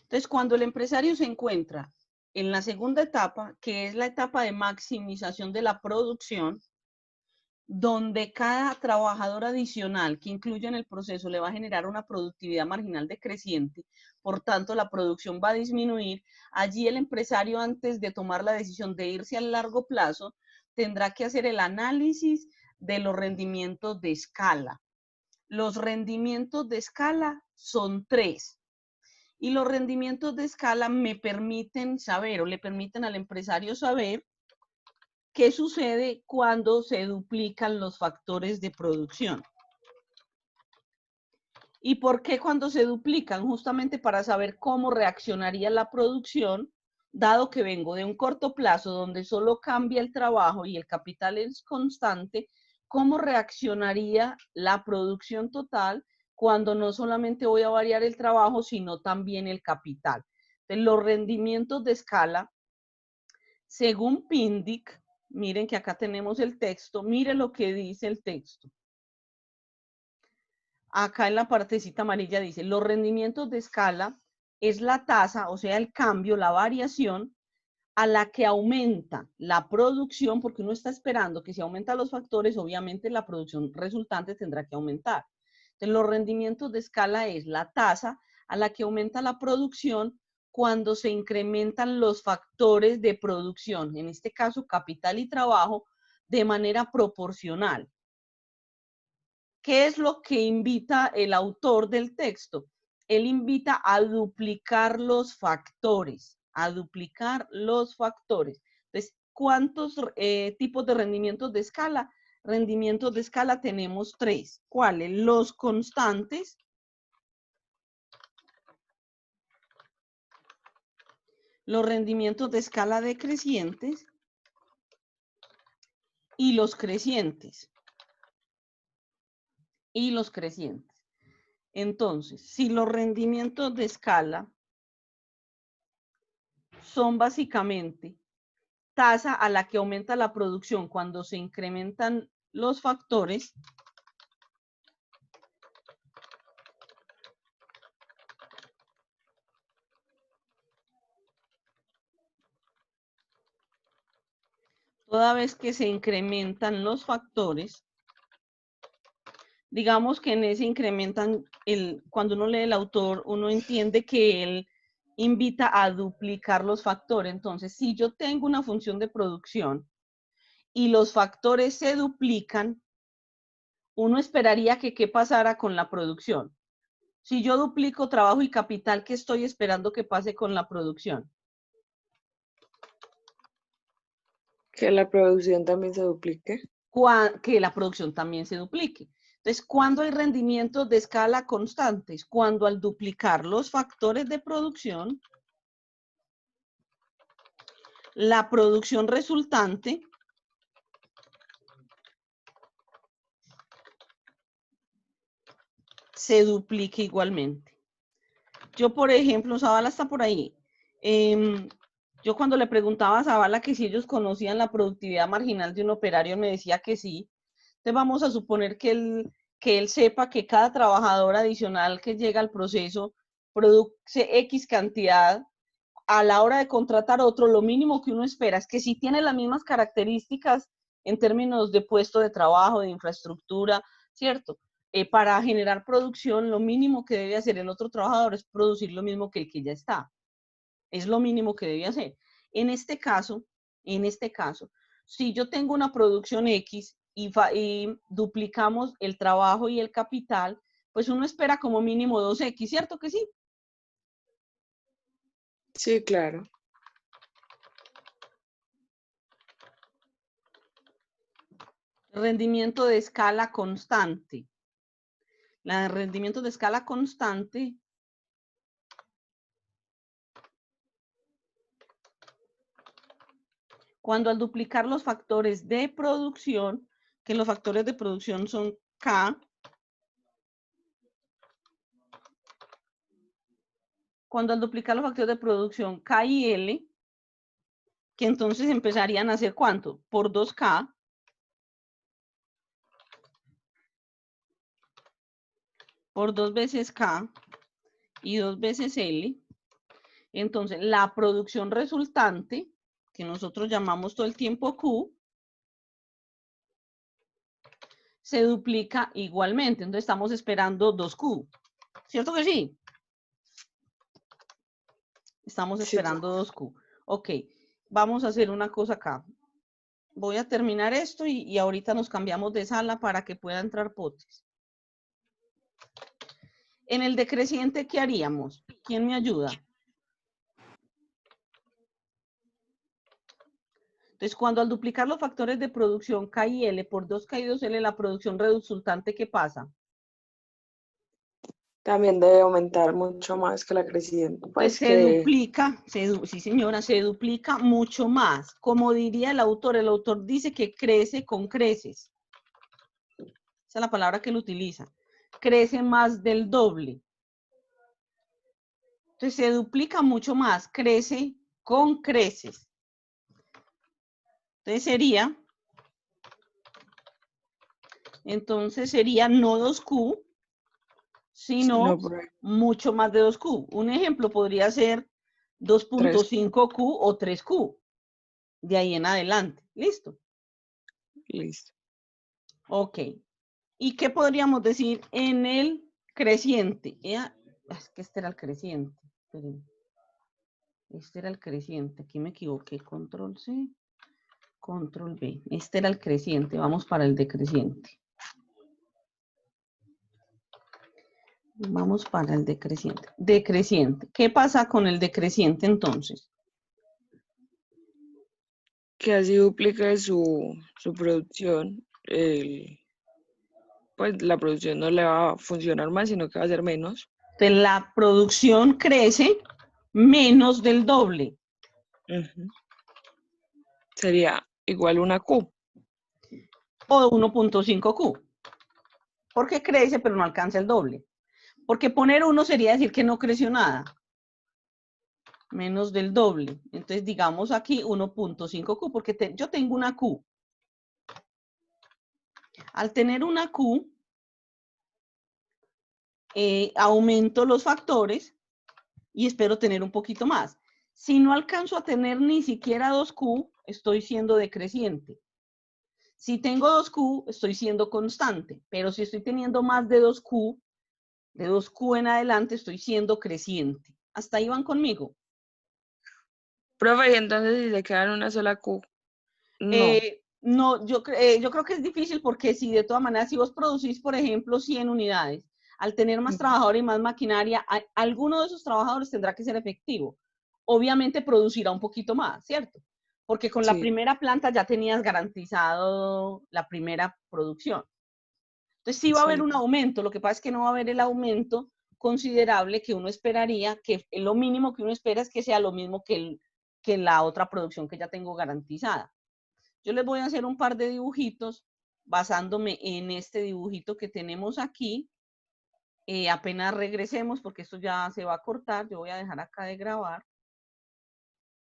Entonces, cuando el empresario se encuentra en la segunda etapa, que es la etapa de maximización de la producción, donde cada trabajador adicional que incluya en el proceso le va a generar una productividad marginal decreciente, por tanto la producción va a disminuir, allí el empresario, antes de tomar la decisión de irse al largo plazo, tendrá que hacer el análisis de los rendimientos de escala. Los rendimientos de escala son 3. Y los rendimientos de escala me permiten saber, o le permiten al empresario saber, qué sucede cuando se duplican los factores de producción. ¿Y por qué cuando se duplican? Justamente para saber cómo reaccionaría la producción, dado que vengo de un corto plazo donde solo cambia el trabajo y el capital es constante, cómo reaccionaría la producción total cuando no solamente voy a variar el trabajo, sino también el capital. Entonces, los rendimientos de escala, según Pindyck, miren que acá tenemos el texto, miren lo que dice el texto. Acá en la partecita amarilla dice, los rendimientos de escala es la tasa, o sea, el cambio, la variación a la que aumenta la producción, porque uno está esperando que si aumentan los factores, obviamente la producción resultante tendrá que aumentar. Entonces, los rendimientos de escala es la tasa a la que aumenta la producción cuando se incrementan los factores de producción, en este caso capital y trabajo, de manera proporcional. ¿Qué es lo que invita el autor del texto? Él invita a duplicar los factores, a duplicar los factores. Entonces, ¿cuántos tipos de rendimientos de escala? Rendimientos de escala tenemos 3. ¿Cuáles? Los constantes, los rendimientos de escala decrecientes y los crecientes. Y los crecientes. Entonces, si los rendimientos de escala son básicamente tasa a la que aumenta la producción cuando se incrementan los factores, toda vez que se incrementan los factores, digamos que en ese incrementan, cuando uno lee el autor, uno entiende que él invita a duplicar los factores. Entonces, si yo tengo una función de producción y los factores se duplican, uno esperaría que qué pasara con la producción. Si yo duplico trabajo y capital, ¿qué estoy esperando que pase con la producción? Que la producción también se duplique. Que la producción también se duplique. Entonces, ¿cuándo hay rendimientos de escala constantes? Cuando al duplicar los factores de producción, la producción resultante se duplique igualmente. Yo, por ejemplo, Zavala está por ahí. Yo cuando le preguntaba a Zavala que si ellos conocían la productividad marginal de un operario, me decía que sí. Entonces vamos a suponer que él sepa que cada trabajador adicional que llega al proceso produce X cantidad. A la hora de contratar otro, lo mínimo que uno espera es que si tiene las mismas características en términos de puesto de trabajo, de infraestructura, ¿cierto? Para generar producción, lo mínimo que debe hacer el otro trabajador es producir lo mismo que el que ya está. Es lo mínimo que debe hacer. En este caso, si yo tengo una producción X y duplicamos el trabajo y el capital, pues uno espera como mínimo 2X, ¿cierto que sí? Sí, claro. Rendimiento de escala constante. El rendimiento de escala constante cuando al duplicar los factores de producción, que los factores de producción son K, cuando al duplicar los factores de producción K y L, que entonces empezarían a hacer ¿cuánto? Por 2K, por 2 veces K y 2 veces L, Entonces, la producción resultante, que nosotros llamamos todo el tiempo Q, se duplica igualmente. Entonces, estamos esperando 2Q. ¿Cierto que sí? Estamos esperando 2Q. Ok, vamos a hacer una cosa acá. Voy a terminar esto y ahorita nos cambiamos de sala para que pueda entrar Potes. En el decreciente, ¿qué haríamos? ¿Quién me ayuda? Entonces, cuando al duplicar los factores de producción K y L por 2K y 2L, la producción resultante, ¿qué pasa? También debe aumentar mucho más que la creciente. Pues Entonces, se duplica, sí señora, se duplica mucho más. Como diría el autor dice que crece con creces. Esa es la palabra que él utiliza. Crece más del doble. Entonces, se duplica mucho más, crece con creces. Entonces sería no 2Q, sino mucho más de 2Q. Un ejemplo podría ser 2.5Q o 3Q. De ahí en adelante. ¿Listo? Listo. Ok. ¿Y qué podríamos decir en el creciente? Es que este era el creciente. Este era el creciente. Aquí me equivoqué. Control C, Control B. Este era el creciente. Vamos para el decreciente. Vamos para el decreciente. Decreciente. ¿Qué pasa con el decreciente entonces? Que así duplique su producción. Pues la producción no le va a funcionar más, sino que va a ser menos. Entonces, la producción crece menos del doble. Sería igual una Q. O 1.5Q. Porque crece, pero no alcanza el doble. Porque poner 1 sería decir que no creció nada. Menos del doble. Entonces, digamos aquí 1.5Q, porque yo tengo una Q. Al tener una Q, aumento los factores y espero tener un poquito más. Si no alcanzo a tener ni siquiera 2Q, estoy siendo decreciente. Si tengo 2Q, estoy siendo constante. Pero si estoy teniendo más de 2Q en adelante, estoy siendo creciente. ¿Hasta ahí van conmigo? Profe, y entonces si se queda en una sola Q, no. No, yo creo que es difícil porque si de todas maneras, si vos producís, por ejemplo, 100 unidades, al tener más trabajadores y más maquinaria, alguno de esos trabajadores tendrá que ser efectivo. Obviamente producirá un poquito más, ¿cierto? Porque con la primera planta ya tenías garantizado la primera producción. Entonces sí va a haber un aumento, lo que pasa es que no va a haber el aumento considerable que uno esperaría, que lo mínimo que uno espera es que sea lo mismo que la otra producción que ya tengo garantizada. Yo les voy a hacer un par de dibujitos basándome en este dibujito que tenemos aquí. Apenas regresemos, porque esto ya se va a cortar, yo voy a dejar acá de grabar.